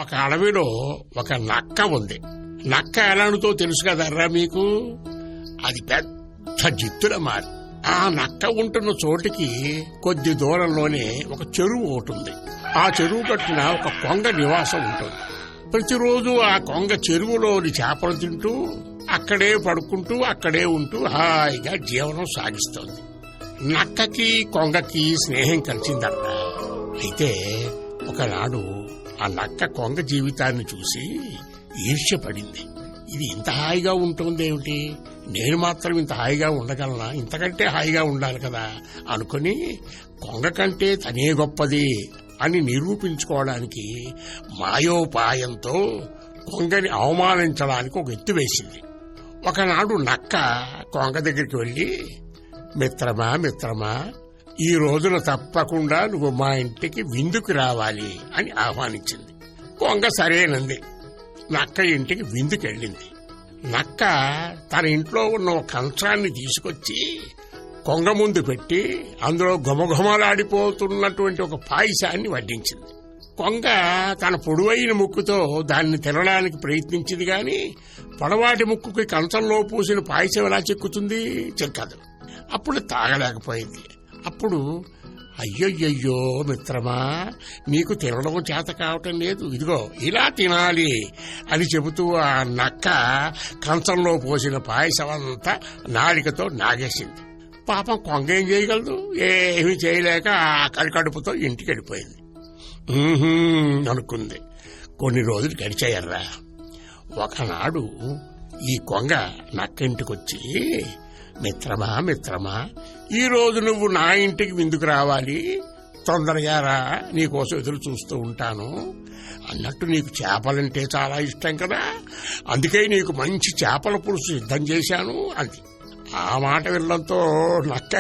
ఒక అడవిలో ఒక నక్క ఉంది. నక్క ఎలాంటిదో తెలుసు కదర్రా మీకు. అది పెద్ద జిత్తుల మారి. ఆ నక్క ఉంటున్న చోటికి కొద్ది దూరంలోనే ఒక చెరువు ఉంటుంది. ఆ చెరువు కట్టిన ఒక కొంగ నివాసం ఉంటుంది. ప్రతిరోజు ఆ కొంగ చెరువులోని చేపలు తింటూ అక్కడే పడుకుంటూ అక్కడే ఉంటూ హాయిగా జీవనం సాగిస్తోంది. నక్కకి కొంగకి స్నేహం కలిసిందట. అయితే ఒకనాడు ఆ నక్క కొంగ జీవితాన్ని చూసి ఈర్ష్యపడింది. ఇది ఇంత హాయిగా ఉంటుందేమిటి, నేను మాత్రం ఇంత హాయిగా ఉండగలనా, ఇంతకంటే హాయిగా ఉండాలి కదా అనుకుని కొంగ కంటే తనే గొప్పది అని నిరూపించుకోవడానికి మాయోపాయంతో కొంగని అవమానించడానికి ఒక ఎత్తు వేసింది. ఒకనాడు నక్క కొంగ దగ్గరికి వెళ్లి, మిత్రమా మిత్రమా, ఈ రోజున తప్పకుండా నువ్వు మా ఇంటికి విందుకు రావాలి అని ఆహ్వానించింది. కొంగ సరేనంది. నక్క ఇంటికి విందుకెళ్ళింది. నక్క తన ఇంట్లో ఉన్న ఒక కంచాన్ని తీసుకొచ్చి కొంగ ముందు పెట్టి అందులో ఘుమఘుమలాడిపోతున్నటువంటి ఒక పాయసాన్ని వడ్డించింది. కొంగ తన పొడవైన ముక్కుతో దాన్ని తినడానికి ప్రయత్నించింది గాని పొడవాటి ముక్కుకి కంచంలో పూసిన పాయసం ఎలా చెక్కుతుంది? చెక్కదు. అప్పుడు తాగలేకపోయింది. అప్పుడు అయ్యయ్యో మిత్రమా, నీకు తినడం చేత కావటం లేదు, ఇదిగో ఇలా తినాలి అని చెబుతూ ఆ నక్క కంచంలో పోసిన పాయసం అంతా నాలికతో నాగేసింది. పాపం కొంగ ఏం చేయగలదు? ఏమీ చేయలేక ఆకలి కడుపుతో ఇంటికి వెళ్ళిపోయింది. అనుకుంది. కొన్ని రోజులు గడిచాయర్రా. ఒకనాడు ఈ కొంగ నక్క ఇంటికొచ్చి, మిత్రమా మిత్రమా, ఈ రోజు నువ్వు నా ఇంటికి విందుకు రావాలి, తొందరగా రా, నీకోసం ఎదురు చూస్తూ ఉంటాను. అన్నట్టు నీకు చేపలంటే చాలా ఇష్టం కదా, అందుకే నీకు మంచి చేపల పులుసు సిద్ధం చేశాను అంది. ఆ మాట వినడంతో నక్క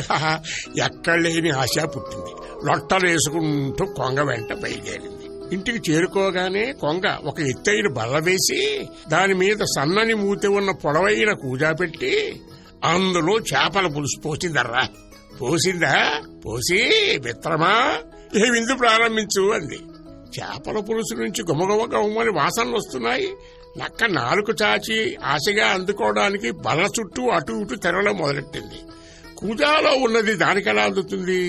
ఎక్కడ లేని ఆశ పుట్టింది. లొట్టలేసుకుంటూ కొంగ వెంట బయలుదేరింది. ఇంటికి చేరుకోగానే కొంగ ఒక ఎత్తైన బల్ల వేసి దాని మీద సన్నని మూతి ఉన్న పొడవైన కూజా పెట్టి అందులో చేపల పులుసు పోసిందర్రా. పోసిందా? పోసి మిత్రమా ఏ విందు ప్రారంభించు అంది. చేపల పులుసు నుంచి గుమగుమ గుమని వాసనలు వస్తున్నాయి. నక్క నాలుక చాచి ఆశగా అందుకోవడానికి బల్ల చుట్టూ అటు ఇటు తెరవడం మొదలెట్టింది. కూజాలో ఉన్నది దానికెలా అందుతుంది?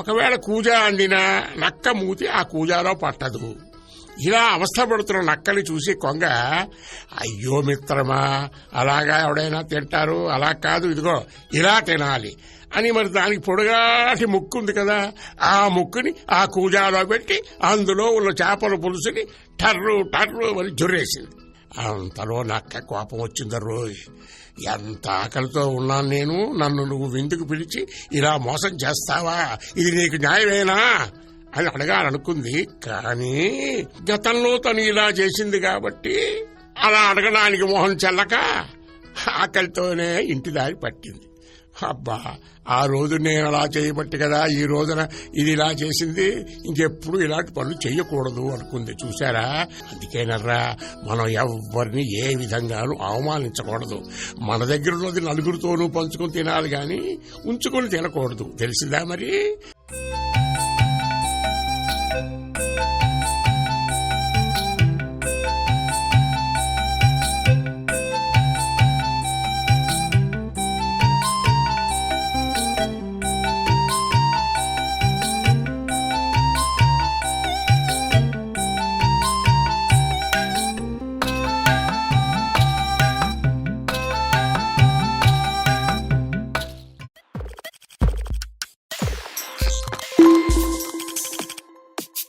ఒకవేళ కూజా అందినా నక్క మూతి ఆ కూజాలో పట్టదు. ఇలా అవస్థపడుతున్న నక్కని చూసి కొంగ, అయ్యో మిత్రమా, అలాగా ఎవడైనా తింటారు, అలా కాదు, ఇదిగో ఇలా తినాలి అని మరి దానికి పొడుగాటి ముక్కు ఉంది కదా, ఆ ముక్కుని ఆ కూజాలో పెట్టి అందులో ఉన్న చేపల పులుసుని టర్రు టర్రు అని జొర్రేసింది. అంతలో నక్క కోపం వచ్చిందర్రో, ఎంత ఆకలితో ఉన్నాను నేను, నన్ను నువ్వు విందుకు పిలిచి ఇలా మోసం చేస్తావా, ఇది నీకు న్యాయమేనా అని అడగాలనుకుంది. కానీ గతంలో తను ఇలా చేసింది కాబట్టి అలా అడగడానికి మొహం చెల్లక ఆకలితోనే ఇంటి దారి పట్టింది. అబ్బా, ఆ రోజు నేను అలా చేయబట్టి కదా ఈ రోజున ఇది ఇలా చేసింది, ఇంకెప్పుడు ఇలాంటి పనులు చెయ్యకూడదు అనుకుంది. చూశారా, అందుకేనర్రా మనం ఎవరిని ఏ విధంగానూ అవమానించకూడదు. మన దగ్గర ఉన్నది నలుగురితోనూ పంచుకొని తినాలి గాని ఉంచుకొని తినకూడదు. తెలిసిందా మరి?